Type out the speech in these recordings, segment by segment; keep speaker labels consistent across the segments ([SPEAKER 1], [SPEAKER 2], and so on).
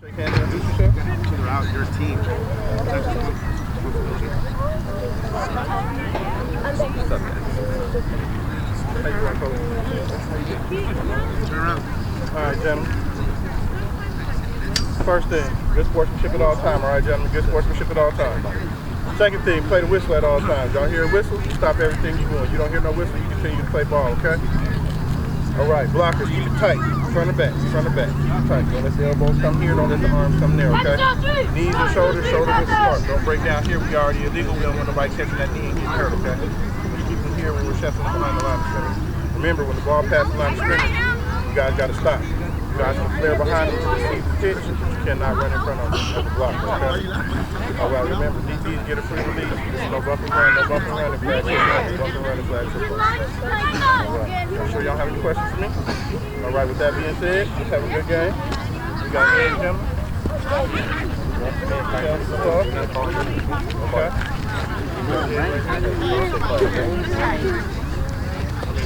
[SPEAKER 1] Shake hands and introduce yourself.
[SPEAKER 2] Throughout your team.
[SPEAKER 1] What's up, guys? How you doing, Coach?
[SPEAKER 2] Turn around.
[SPEAKER 1] All right, gentlemen. First thing, good sportsmanship at all time. All right, gentlemen, good sportsmanship at all time. Second thing, play the whistle at all times. Y'all hear a whistle? You stop everything you're doing. You don't hear no whistle, you continue to play ball, okay? All right, blockers, keep it tight. Front and back, front and back. Keep it tight. Don't let the elbows come here, don't let the arms come there, okay? Knees and shoulders, shoulder width apart. Don't break down here. We already illegal. We don't want nobody catching that knee and getting hurt, okay? We keep them here when we're chefing behind the line of scrimmage. Remember, when the ball passes the line of scrimmage, you guys got to stop. You guys can flare behind them to receive the pitch. You cannot run in front of them as a blocker, okay? All right, remember, DBs get a free release. No bump and run, no bump and run, and flag football. No bump and run, and flag football. All right, I'm sure y'all have any questions for me? All right, with that being said, let's have a good game. We got heads, gentlemen. Okay.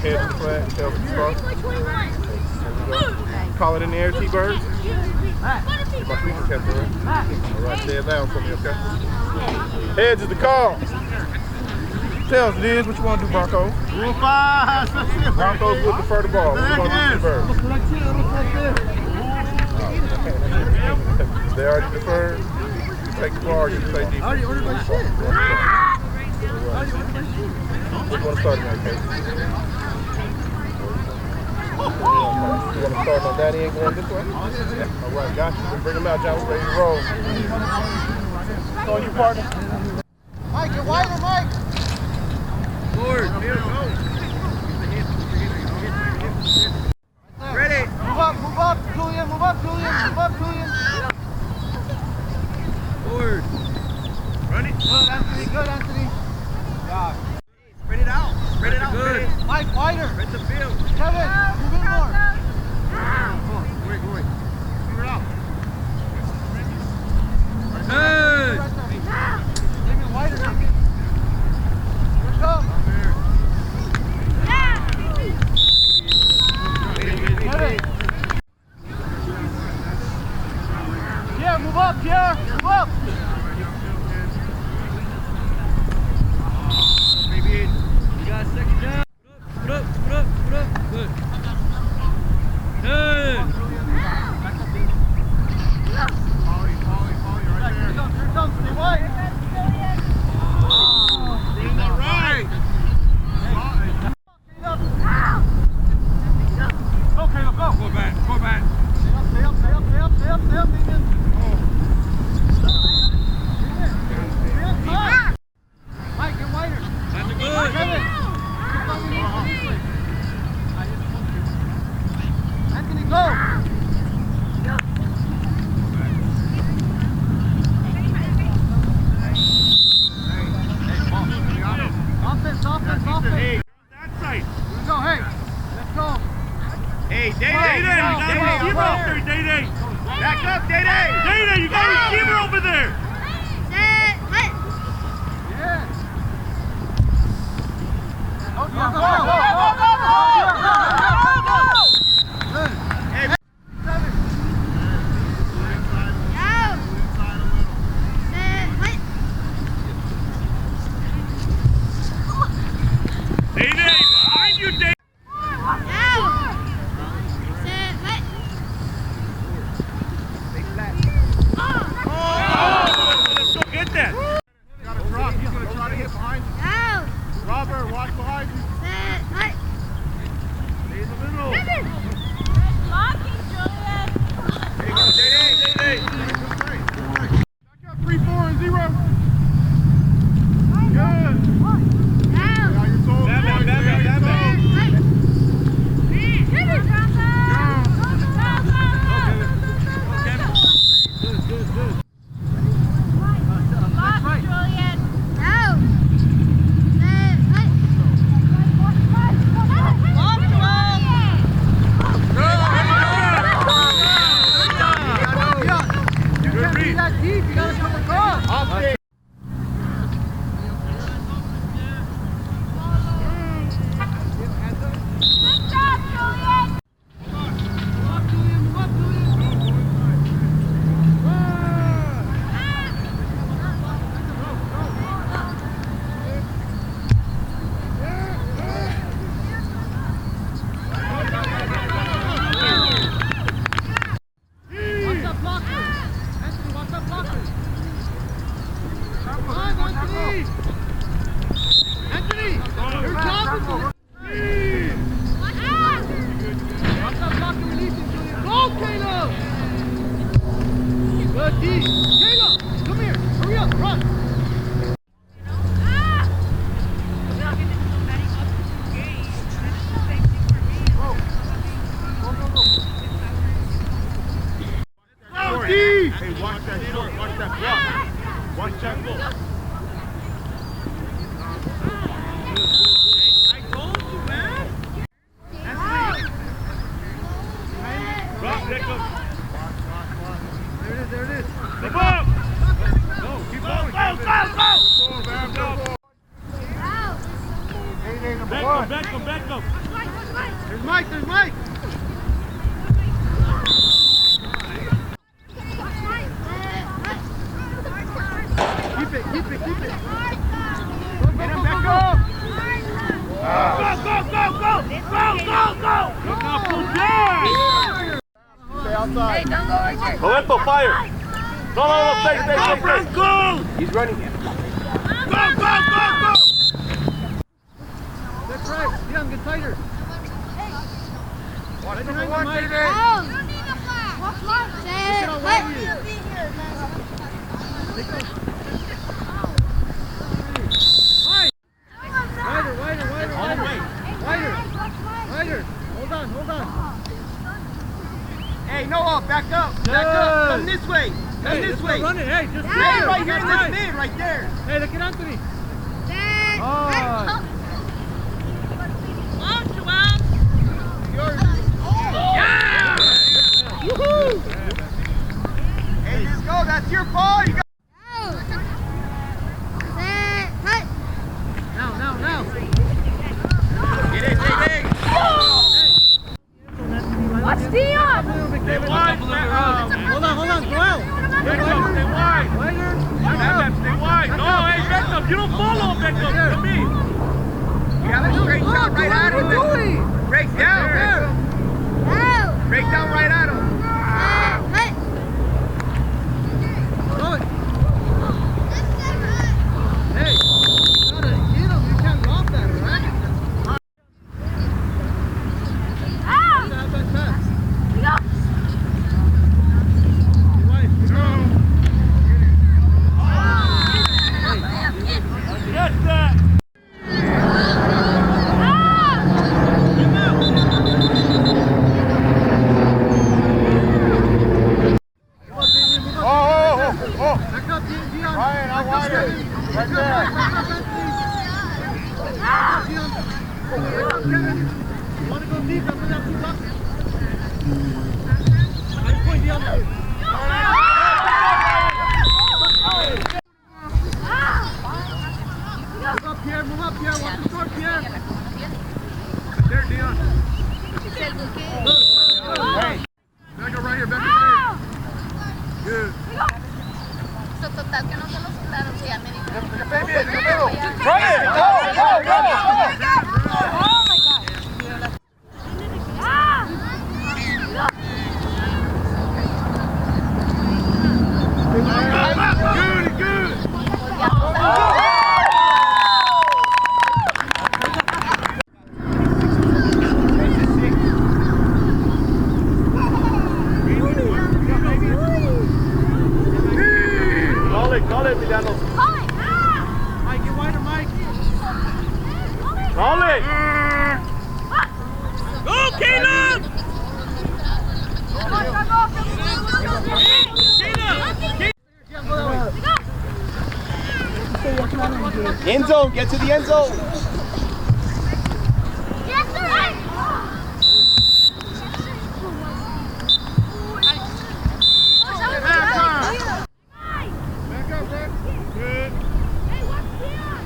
[SPEAKER 1] Heads to the flag, tails to the cross. Call it in the air, T-Birds. Get my speaker kept there. All right, say it loud for me, okay? Heads is the call. Tails it is. What you want to do, Broncos? Broncos would defer the ball. What you want to do, T-Birds? They already deferred. You take the ball or you play defense. I already ordered my shit. What you want to start in that case? You want to start on that end going this way? Yeah. All right, got you. Bring them out, John. We're ready to roll. It's on you, partner.
[SPEAKER 3] Mike, get wider, Mike.
[SPEAKER 2] Forward. Here, go. Ready.
[SPEAKER 3] Move up, Julian. Move up, Julian. Move up, Julian.
[SPEAKER 2] Forward. Run it.
[SPEAKER 3] Good, Anthony. Good, Anthony. Yeah.
[SPEAKER 2] Spread it out. Spread it out. Good.
[SPEAKER 3] Mike, wider.
[SPEAKER 2] Spread the field.
[SPEAKER 3] Kevin, move in more.
[SPEAKER 2] Go away. Move it out.
[SPEAKER 3] Good. Damien, wider, Damien. Good job. Kevin. Pierre, move up, Pierre. Move up.
[SPEAKER 4] You got a second down. Put up. Good. Good.
[SPEAKER 3] Stay wide.
[SPEAKER 2] Spread it out right.
[SPEAKER 3] Okay, go.
[SPEAKER 2] Go back.
[SPEAKER 3] Stay up, Damien. Mike, get wider.
[SPEAKER 4] That's good.
[SPEAKER 3] Kevin. Anthony, go. Offense.
[SPEAKER 2] Hey, that side.
[SPEAKER 3] Here we go, hey. Let's go.
[SPEAKER 2] Hey, Day-Day. Day-Day. Back up, Day-Day. Day-Day, you got a receiver over there.
[SPEAKER 3] Yeah. Go. Good.
[SPEAKER 2] Hey, Day-Day, behind you, Day-Day. Let's go get that.
[SPEAKER 3] Got a drop. He's going to try to hit behind you. Robert, watch behind you. Caleb, come here. Hurry up, run.
[SPEAKER 2] Hey, watch that short. Watch that block. Watch that block.
[SPEAKER 4] I told you, man.
[SPEAKER 2] Drop, Jacob.
[SPEAKER 3] There it is.
[SPEAKER 2] Step up. Go, keep going. Go. Back him.
[SPEAKER 3] There's Mike. Keep it.
[SPEAKER 2] Get him back up. Go. Look out for Jack.
[SPEAKER 1] Stay outside.
[SPEAKER 5] Hey, don't go right there.
[SPEAKER 1] Roberto, fire. No, stay.
[SPEAKER 2] Go.
[SPEAKER 1] He's running.
[SPEAKER 2] Go.
[SPEAKER 3] That's right. Dion, get tighter.
[SPEAKER 2] Watch
[SPEAKER 3] Right
[SPEAKER 2] number
[SPEAKER 3] behind
[SPEAKER 2] one,
[SPEAKER 3] you, Mike.
[SPEAKER 2] David.
[SPEAKER 5] Oh, you don't need a flag. What's flag?
[SPEAKER 3] Look at how wide he is. Wider. Hold on.
[SPEAKER 2] Hey, Noah, back up. Come this way.
[SPEAKER 3] Run it. Hey, just
[SPEAKER 2] Hey, right here in this mid, right there.
[SPEAKER 3] Hey, look at Anthony.
[SPEAKER 5] Dad.
[SPEAKER 3] Oh.
[SPEAKER 2] Yeah!
[SPEAKER 3] Woohoo!
[SPEAKER 2] Hey, let's go. That's your ball. You got
[SPEAKER 3] Now.
[SPEAKER 2] Get it, David.
[SPEAKER 5] Watch Dion.
[SPEAKER 2] Stay wide.
[SPEAKER 3] Hold on. Go out.
[SPEAKER 2] Stay wide.
[SPEAKER 3] Wider.
[SPEAKER 2] Stay wide. No, hey, Beckham. You don't follow Beckham. To me. You have a straight shot right at him. Break down. Break down right at him.
[SPEAKER 3] Hey, you gotta hit him. You can't drop that, right? Have that pass. Your wife,
[SPEAKER 2] Yes, that.
[SPEAKER 3] Back up, Dion.
[SPEAKER 1] Ryan, I'm wider. Right there.
[SPEAKER 3] Dion. You want to go deep? I'm going to have two blocks. Nice point, Dion. Move up, Pierre. Watch the short, Pierre.
[SPEAKER 2] There, Dion.
[SPEAKER 3] Hey. Back up right here. Good.
[SPEAKER 5] So, total, que no se los quitaron, sí, América.
[SPEAKER 1] Run it. Go.
[SPEAKER 5] Oh, my God.
[SPEAKER 2] Good.
[SPEAKER 1] Call it, Emiliano.
[SPEAKER 3] Mike, get wider, Mike.
[SPEAKER 1] Call it.
[SPEAKER 2] Go, Caleb.
[SPEAKER 1] End zone. Get to the end zone.
[SPEAKER 5] Yes, sir.
[SPEAKER 3] Back up, Brett.
[SPEAKER 2] Good.
[SPEAKER 5] Hey, watch Dion.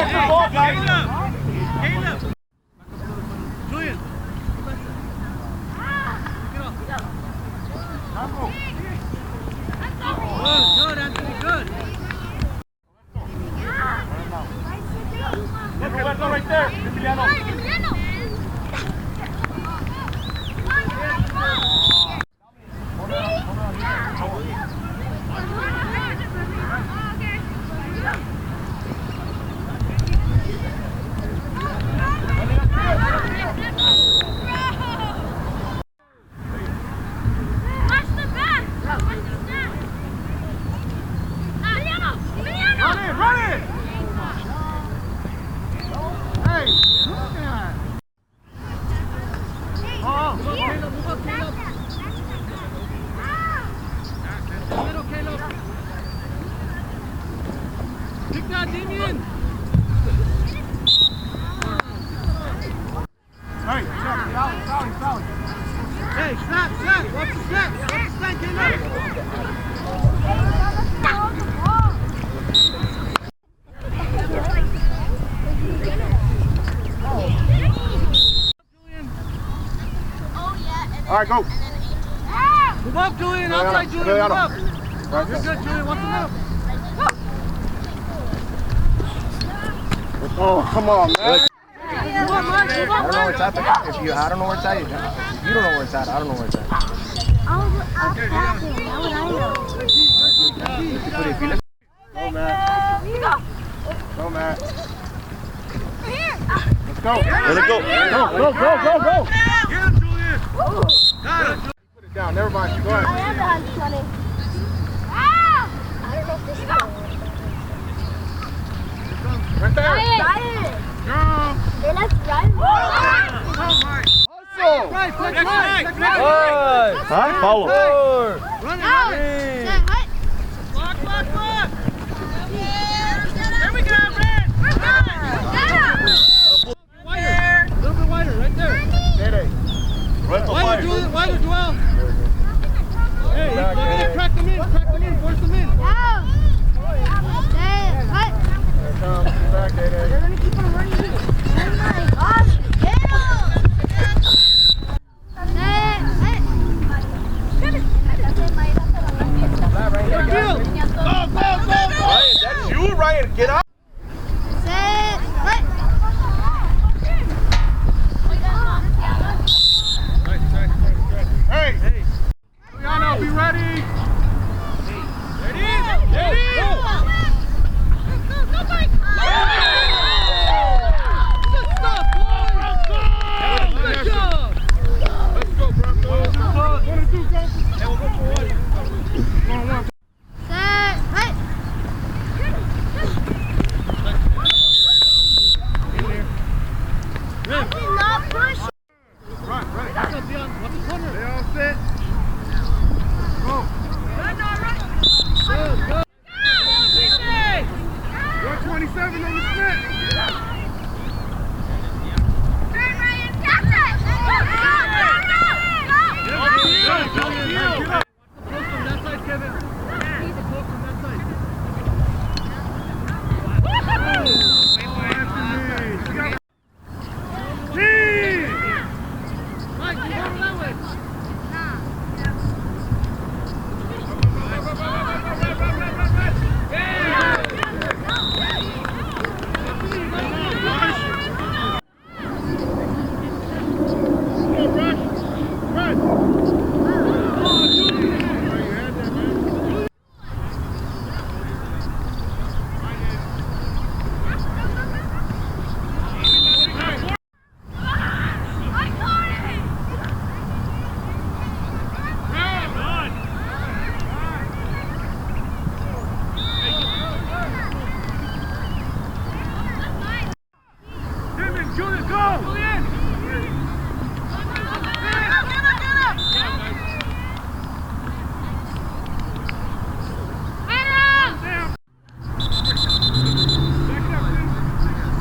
[SPEAKER 3] Pass the ball, guys.
[SPEAKER 2] Caleb.
[SPEAKER 4] Julian. Good, Anthony, good.
[SPEAKER 3] Roberto right there. Emiliano. Run it! Hey, look at that.
[SPEAKER 4] Move up, Caleb, move up, Caleb. Middle, Caleb. Pick that, Damien.
[SPEAKER 3] Hey, check. Foul.
[SPEAKER 4] Hey, snap. Watch the snap, Caleb.
[SPEAKER 1] All right, go.
[SPEAKER 4] Move up, Julian. Outside, Julian. Move up. You're good, Julian. Watch the middle.
[SPEAKER 1] Oh, come on, man.
[SPEAKER 4] Move up, Mike. Move up,
[SPEAKER 6] I don't know where it's at. I don't know where it's at. If you don't know where it's at, I don't know where it's at.
[SPEAKER 1] Go, Matt. Go, Matt. Let's go.
[SPEAKER 3] Let it go.
[SPEAKER 1] Go.
[SPEAKER 2] Get him, Julian. Got him.
[SPEAKER 1] Put it down. Never mind. Go ahead.
[SPEAKER 5] I have the 120. I don't know if this is going.
[SPEAKER 1] Right there.
[SPEAKER 2] Go.
[SPEAKER 5] They're not right.
[SPEAKER 2] Go, Mike.
[SPEAKER 1] Hustle.
[SPEAKER 4] Right, flex
[SPEAKER 2] Next
[SPEAKER 4] right.
[SPEAKER 2] leg.
[SPEAKER 4] Flex right.
[SPEAKER 3] Huh? Follow.
[SPEAKER 4] Run it.
[SPEAKER 5] Out.